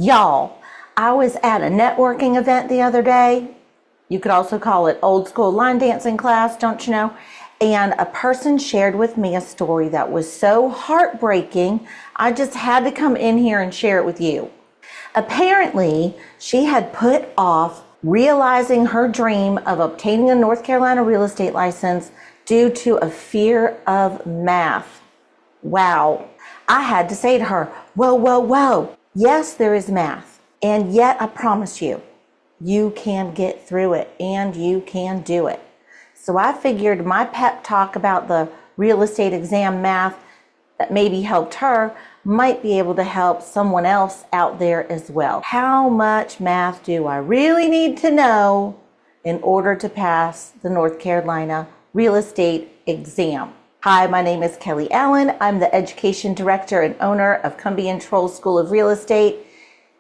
Y'all, I was at a networking event the other day. You could also call it old school line dancing class, don't you know? And a person shared with me a story that was so heartbreaking, I just had to come in here and share it with you. Apparently, she had put off realizing her dream of obtaining a North Carolina real estate license due to a fear of math. Wow. I had to say to her, whoa, whoa, whoa. Yes, there is math. And yet I promise you, you can get through it and you can do it. So I figured my pep talk about the real estate exam math that maybe helped her might be able to help someone else out there as well. How much math do I really need to know in order to pass the North Carolina real estate exam? Hi, my name is Kelly Allen. I'm the Education Director and owner of Cumbie and Troll School of Real Estate.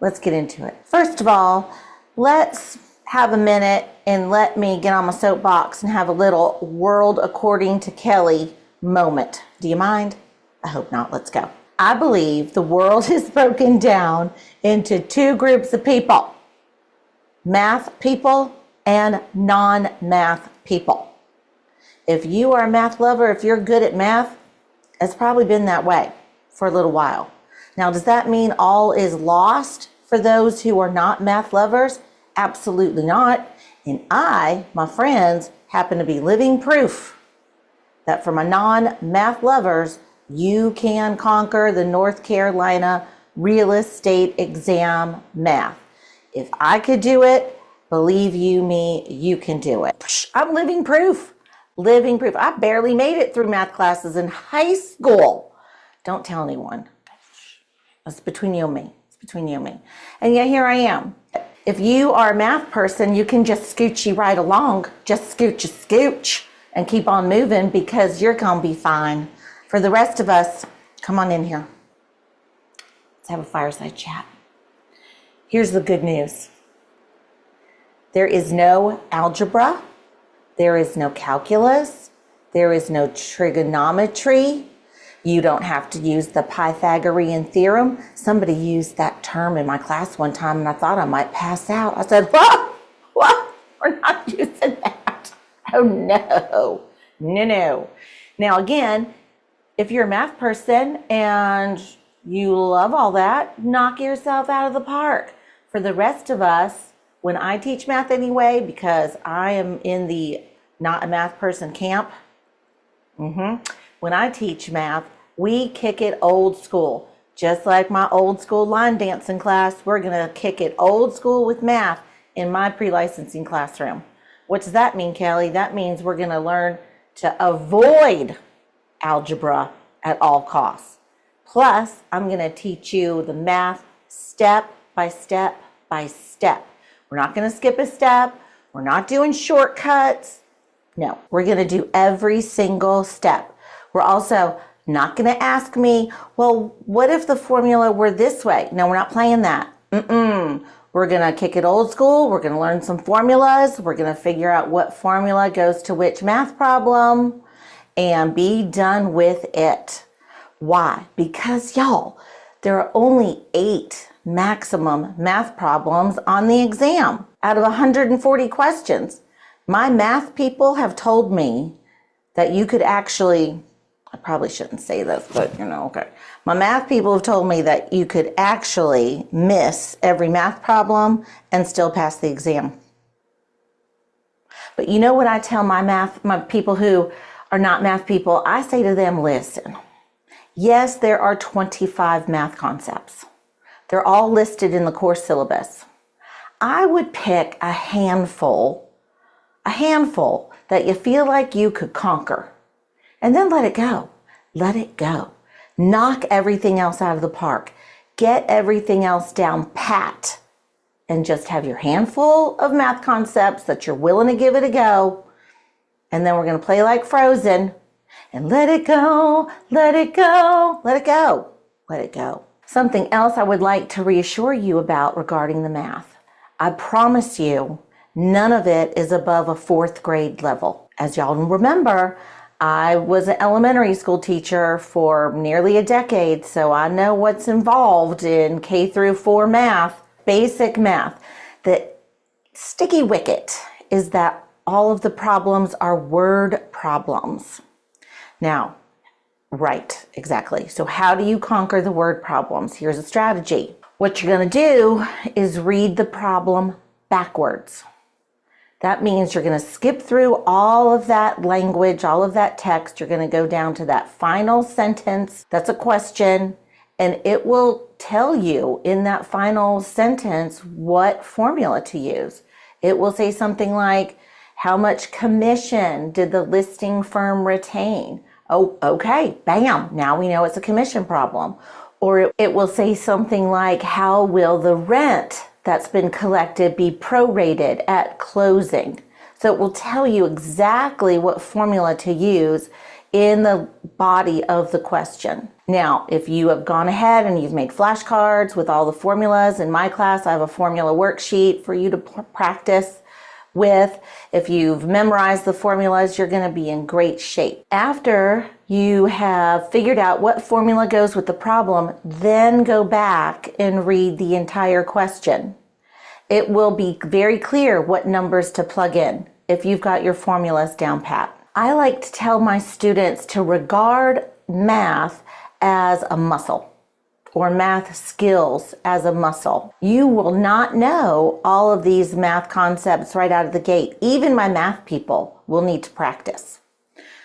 Let's get into it. First of all, let's have a minute and let me get on my soapbox and have a little world according to Kelly moment. Do you mind? I hope not. Let's go. I believe the world is broken down into two groups of people: math people and non-math people. If you are a math lover, if you're good at math, it's probably been that way for a little while. Now, does that mean all is lost for those who are not math lovers? Absolutely not. And I, my friends, happen to be living proof that for my non-math lovers, you can conquer the North Carolina real estate exam math. If I could do it, believe you me, you can do it. I'm living proof. Living proof. I barely made it through math classes in high school. Don't tell anyone. It's between you and me. It's between you and me. And yet here I am. If you are a math person, you can just scoochie right along. Just scooch and keep on moving because you're going to be fine. For the rest of us, come on in here. Let's have a fireside chat. Here's the good news. There is no algebra. There is no calculus. There is no trigonometry. You don't have to use the Pythagorean theorem. Somebody used that term in my class one time and I thought I might pass out. I said, what? We're not using that. Oh no, no. Now again, if you're a math person and you love all that, knock yourself out of the park. For the rest of us, when I teach math anyway, because I am in the not a math person camp, when I teach math, we kick it old school. Just like my old school line dancing class, we're going to kick it old school with math in my pre-licensing classroom. What does that mean, Kelly? That means we're going to learn to avoid algebra at all costs. Plus, I'm going to teach you the math step by step by step. We're not going to skip a step. We're not doing shortcuts. No, we're going to do every single step. We're also not going to ask me, well, what if the formula were this way? No, we're not playing that. We're going to kick it old school. We're going to learn some formulas. We're going to figure out what formula goes to which math problem and be done with it. Why? Because y'all, there are only 8 maximum math problems on the exam out of 140 questions. My math people have told me that you could actually, I probably shouldn't say this, but okay. My math people have told me that you could actually miss every math problem and still pass the exam. But you know what I tell my people who are not math people? I say to them, listen, yes, there are 25 math concepts. They're all listed in the course syllabus. I would pick a handful that you feel like you could conquer, and then let it go. Let it go. Knock everything else out of the park. Get everything else down pat, and just have your handful of math concepts that you're willing to give it a go. And then we're going to play like Frozen and let it go, let it go, let it go, let it go. Something else I would like to reassure you about regarding the math. I promise you, none of it is above a 4th grade level. As y'all remember, I was an elementary school teacher for nearly a decade, so I know what's involved in K through 4 math, basic math. The sticky wicket is that all of the problems are word problems. Now, right, exactly. So how do you conquer the word problems? Here's a strategy. What you're going to do is read the problem backwards. That means you're going to skip through all of that language, all of that text. You're going to go down to that final sentence. That's a question, and it will tell you in that final sentence what formula to use. It will say something like, how much commission did the listing firm retain? Oh, okay, bam, now we know it's a commission problem. Or it will say something like, how will the rent that's been collected be prorated at closing? So it will tell you exactly what formula to use in the body of the question. Now, if you have gone ahead and you've made flashcards with all the formulas, in my class I have a formula worksheet for you to practice with. If you've memorized the formulas, you're going to be in great shape. After you have figured out what formula goes with the problem, then go back and read the entire question. It will be very clear what numbers to plug in if you've got your formulas down pat. I like to tell my students to regard math as a muscle, or math skills as a muscle. You will not know all of these math concepts right out of the gate. Even my math people will need to practice.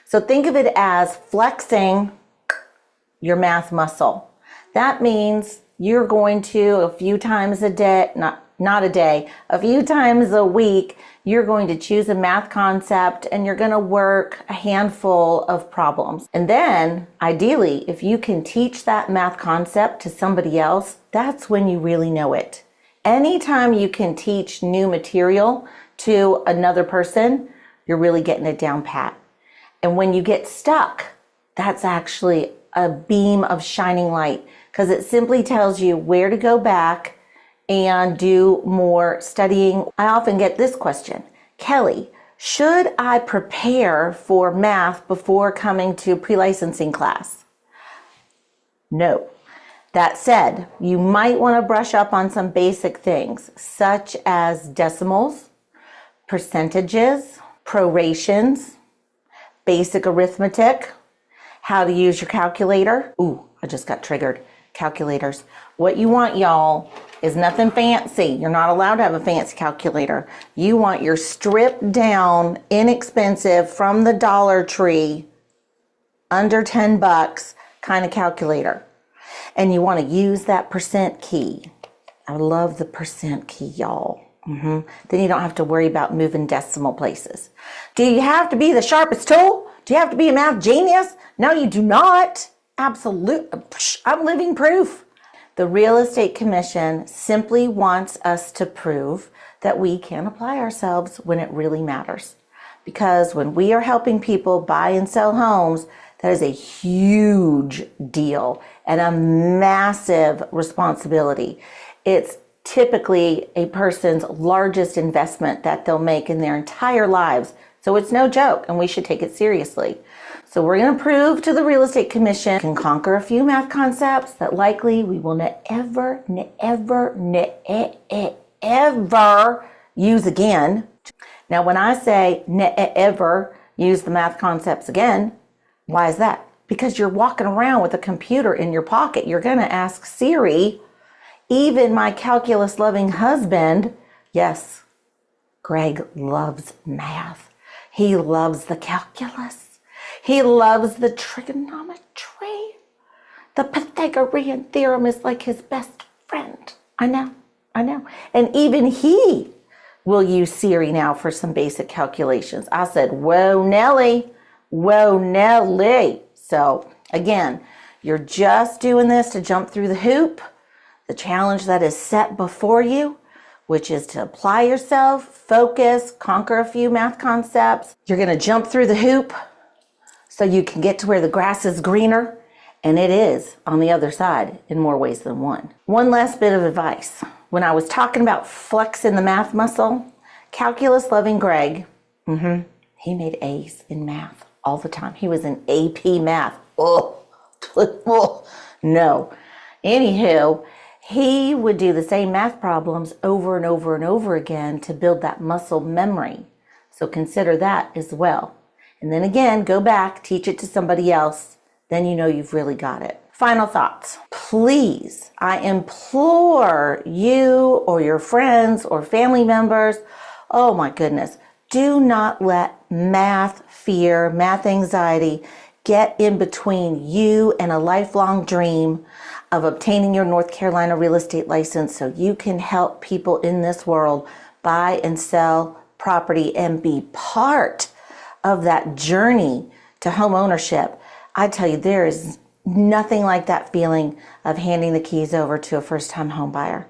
So think of it as flexing your math muscle. That means you're going to a few times a day, not a day, a few times a week, you're going to choose a math concept and you're going to work a handful of problems. And then, ideally, if you can teach that math concept to somebody else, that's when you really know it. Anytime you can teach new material to another person, you're really getting it down pat. And when you get stuck, that's actually a beam of shining light, because it simply tells you where to go back and do more studying. I often get this question, Kelly, should I prepare for math before coming to pre-licensing class? No. That said, you might want to brush up on some basic things, such as decimals, percentages, prorations, basic arithmetic, how to use your calculator. Ooh, I just got triggered. Calculators. What you want, y'all, is nothing fancy. You're not allowed to have a fancy calculator. You want your stripped down, inexpensive, from the Dollar Tree, under 10 bucks kind of calculator. And you want to use that percent key. I love the percent key, y'all. Then you don't have to worry about moving decimal places. Do you have to be the sharpest tool? Do you have to be a math genius? No, you do not. Absolutely. I'm living proof. The Real Estate Commission simply wants us to prove that we can apply ourselves when it really matters. Because when we are helping people buy and sell homes, that is a huge deal and a massive responsibility. It's typically a person's largest investment that they'll make in their entire lives. So it's no joke, and we should take it seriously. So we're going to prove to the Real Estate Commission can conquer a few math concepts that likely we will never use again. Now, when I say never use the math concepts again, why is that? Because you're walking around with a computer in your pocket. You're going to ask Siri. Even my calculus-loving husband, yes, Greg loves math. He loves the calculus. He loves the trigonometry. The Pythagorean theorem is like his best friend. I know. And even he will use Siri now for some basic calculations. I said, whoa, Nelly. So again, you're just doing this to jump through the hoop, the challenge that is set before you, which is to apply yourself, focus, conquer a few math concepts. You're going to jump through the hoop so you can get to where the grass is greener, and it is on the other side in more ways than one. One last bit of advice. When I was talking about flexing the math muscle, calculus-loving Greg, he made A's in math all the time. He was in AP math. Oh, no. Anywho, he would do the same math problems over and over and over again to build that muscle memory. So consider that as well. And then again, go back, teach it to somebody else. Then you know you've really got it. Final thoughts. Please, I implore you or your friends or family members, oh my goodness, do not let math fear, math anxiety get in between you and a lifelong dream of obtaining your North Carolina real estate license so you can help people in this world buy and sell property and be part of that journey to home ownership. I tell you, there is nothing like that feeling of handing the keys over to a first-time home buyer.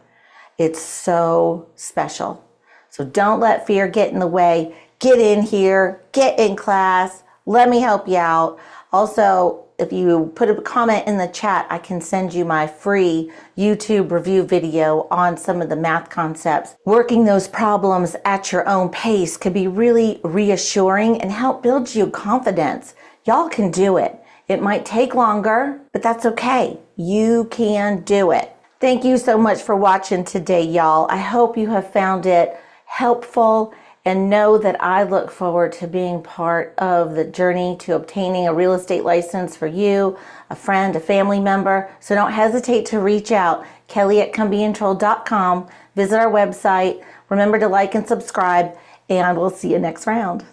It's so special. So don't let fear get in the way. Get in here, get in class, let me help you out. Also, if you put a comment in the chat, I can send you my free YouTube review video on some of the math concepts. Working those problems at your own pace could be really reassuring and help build you confidence. Y'all can do it. It might take longer, but that's okay. You can do it. Thank you so much for watching today, y'all. I hope you have found it helpful, and know that I look forward to being part of the journey to obtaining a real estate license for you, a friend, a family member. So don't hesitate to reach out. Kelly@ComeBeInTrolled.com. Visit our website. Remember to like and subscribe, and we'll see you next round.